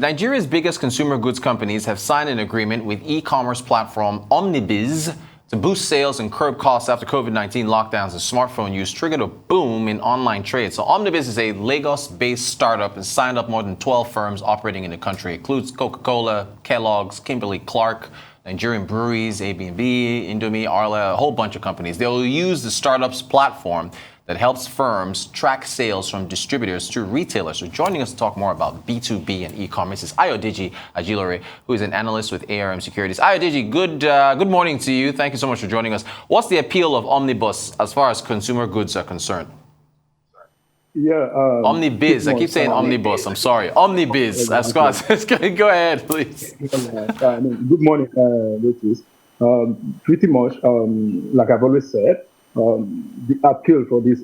Nigeria's biggest consumer goods companies have signed an agreement with e-commerce platform Omnibiz to boost sales and curb costs after COVID-19 lockdowns and smartphone use triggered a boom in online trade. So Omnibiz is a Lagos-based startup and signed up more than 12 firms operating in the country. It includes Coca-Cola, Kellogg's, Kimberly-Clark, Nigerian breweries, AB&B, Indomie, Arla, a whole bunch of companies. They'll use the startup's platform that helps firms track sales from distributors to retailers. So joining us to talk more about B2B and e-commerce is Ayodeji Ajilore, who is an analyst with ARM Securities. Ayodeji, good morning to you. Thank you so much for joining us. What's the appeal of Omnibus as far as consumer goods are concerned? Yeah. Omnibiz. I keep saying Omnibus. I'm sorry. Omnibiz. Go ahead, please. Good morning, Lotus. Pretty much, like I've always said, the appeal for these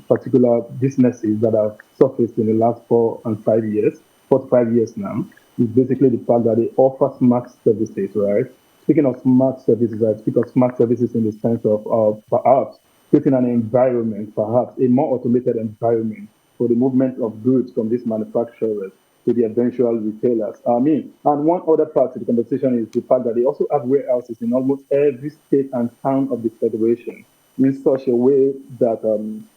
particular businesses that have surfaced in the last 4 to 5 years now, is basically the fact that they offer smart services, right? Speaking of smart services, I speak of smart services in the sense of perhaps creating an environment, perhaps a more automated environment for the movement of goods from these manufacturers to the eventual retailers. And one other part of the conversation is the fact that they also have warehouses in almost every state and town of the federation, in such a way that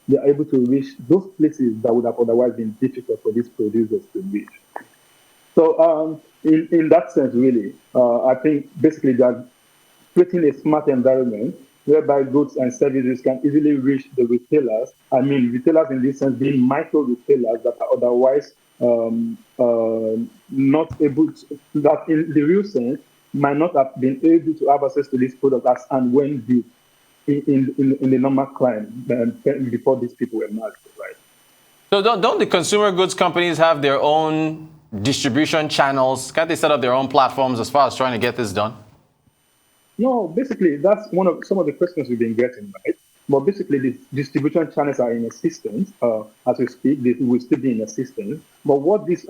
they are able to reach those places that would have otherwise been difficult for these producers to reach. So in that sense, really, I think basically they're creating a smart environment whereby goods and services can easily reach the retailers. I mean, retailers in this sense being micro retailers that are otherwise not able to, that in the real sense, might not have been able to have access to these products as and when did in the normal climate before these people were marked, right? So don't the consumer goods companies have their own distribution channels? Can't they set up their own platforms as far as trying to get this done? No, basically, that's some of the questions we've been getting, right? But basically, the distribution channels are in existence. As we speak, they will still be in existence. But what this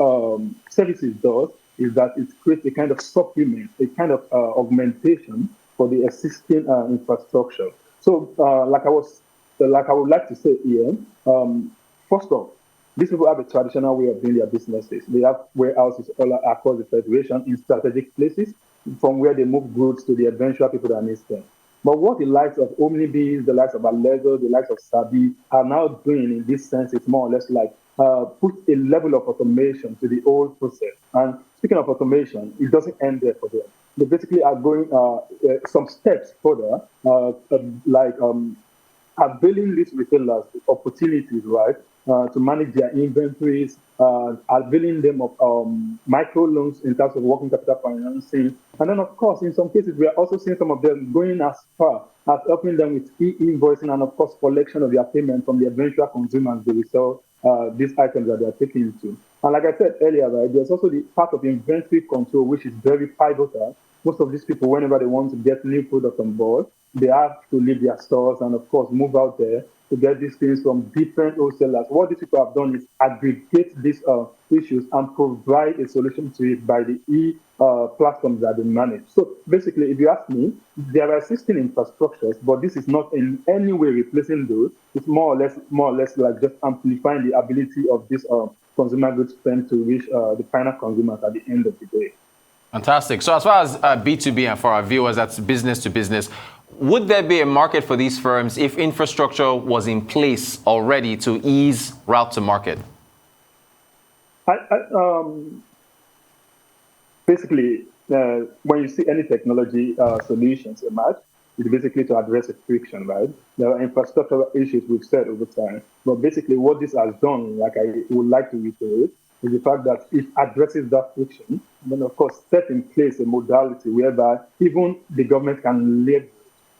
services does is that it creates a kind of supplement, a kind of augmentation for the existing infrastructure. So, like I would like to say here, first off, these people have a traditional way of doing their businesses. They have warehouses all across the federation in strategic places, from where they move goods to the eventual people that need them. But what the likes of Omnibiz, the likes of Alego, the likes of Sabi are now doing in this sense, it's more or less like put a level of automation to the old process. And speaking of automation, it doesn't end there for them. They basically are going some steps further, like availing these retailers the opportunities, right, to manage their inventories, availing them of microloans in terms of working capital financing. And then, of course, in some cases, we are also seeing some of them going as far as helping them with e-invoicing and, of course, collection of their payment from the eventual consumers they will sell these items that they are taking into. And like I said earlier, right, there's also the part of inventory control, which is very pivotal. Most of these people, whenever they want to get new products on board, they have to leave their stores and, of course, move out there to get these things from different wholesalers. What these people have done is aggregate these issues and provide a solution to it by the platforms that they manage. So basically, if you ask me, there are existing infrastructures, but this is not in any way replacing those. It's more or less like just amplifying the ability of this consumer goods firm to reach the final consumers at the end of the day. Fantastic. So as far as B2B and for our viewers, that's business to business, would there be a market for these firms if infrastructure was in place already to ease route to market? Basically, when you see any technology solutions emerge, it's basically to address a friction, right? There are infrastructural issues we've said over time. But basically what this has done, like I would like to reiterate, is the fact that it addresses that friction, and then, of course, set in place a modality whereby even the government can leverage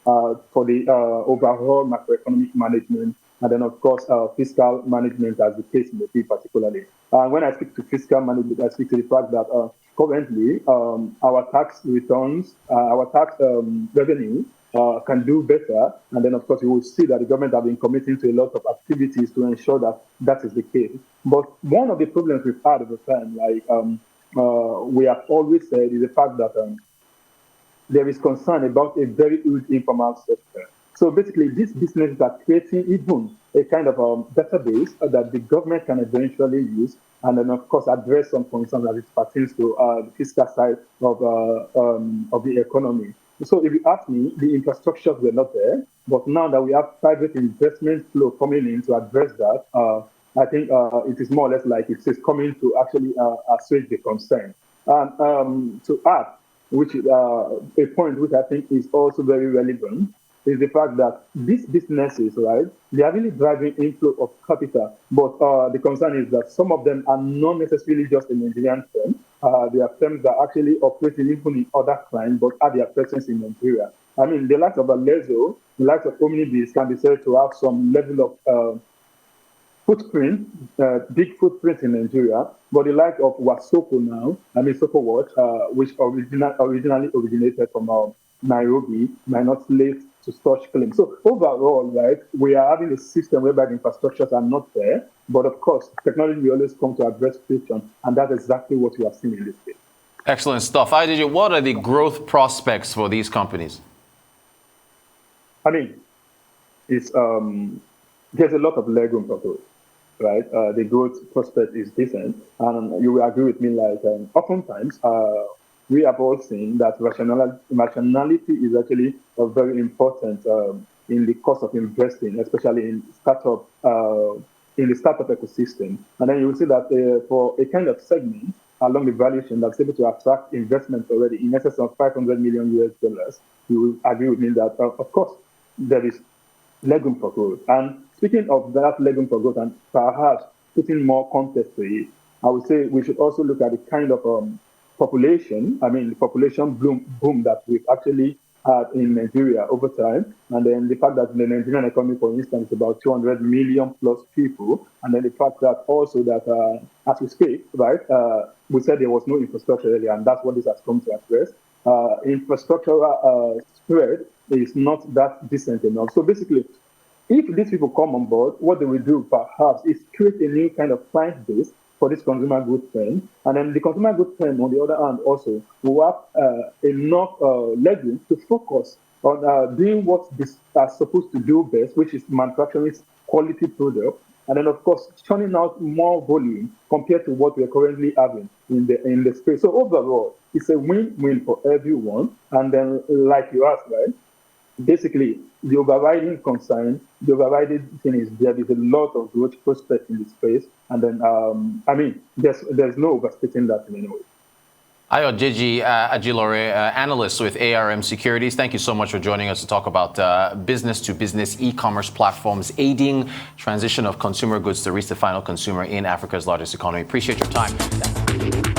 for the overall macroeconomic management, and then, of course, fiscal management, as the case may be particularly. When I speak to fiscal management, I speak to the fact that currently our tax returns, our tax revenue can do better. And then, of course, you will see that the government have been committing to a lot of activities to ensure that that is the case. But one of the problems we've had over time, like we have always said, is the fact that there is concern about a very huge informal sector. So basically, these businesses are creating even a kind of database that the government can eventually use, and then of course address some concerns as it pertains to the fiscal side of the economy. So if you ask me, the infrastructures were not there, but now that we have private investment flow coming in to address that, I think it is more or less like it is coming to actually assuage the concern. And to add, which is a point which I think is also very relevant, is the fact that these businesses, right, they are really driving inflow of capital. But the concern is that some of them are not necessarily just a Nigerian firm. They are firms that actually operate even in other clients, but have their presence in Nigeria. I mean, the likes of Alezo, the likes of Omnibiz can be said to have some level of footprint, big footprint in Nigeria, but the like of Wasoko now, I mean Soko Watch, which originally originated from Nairobi, might not slate to such claims. So overall, right, we are having a system whereby the infrastructures are not there, but of course, technology will always come to address friction, and that's exactly what we have seen in this case. Excellent stuff. Ayodeji, what are the growth prospects for these companies? I mean, it's there's a lot of legroom for growth. Right, the growth prospect is decent, and you will agree with me. Like oftentimes, we have all seen that rationality is actually very important in the cost of investing, especially in the startup ecosystem. And then you will see that for a kind of segment along the value chain that's able to attract investment already in excess of $500 million US, you will agree with me that of course there is legroom for growth. And speaking of that legroom for growth, and perhaps putting more context to it, I would say we should also look at the kind of population, the population boom that we've actually had in Nigeria over time. And then the fact that the Nigerian economy, for instance, is about 200 million plus people. And then the fact that also that as we speak, right, we said there was no infrastructure earlier, and that's what this has come to address. Infrastructural spread is not that decent enough. So basically, if these people come on board, what they will do perhaps is create a new kind of client base for this consumer goods firm. And then the consumer goods firm, on the other hand, also will have enough leverage to focus on doing what this are supposed to do best, which is manufacturing quality product. And then, of course, churning out more volume compared to what we're currently having in the space. So overall, it's a win-win for everyone. And then, like you asked, right? Basically, the overriding concern, the overriding thing is there is a lot of growth prospect in this space, and then there's no overstating that in any way. Ayodeji Ajilore, analyst with ARM Securities. Thank you so much for joining us to talk about business-to-business e-commerce platforms aiding transition of consumer goods to reach the final consumer in Africa's largest economy. Appreciate your time.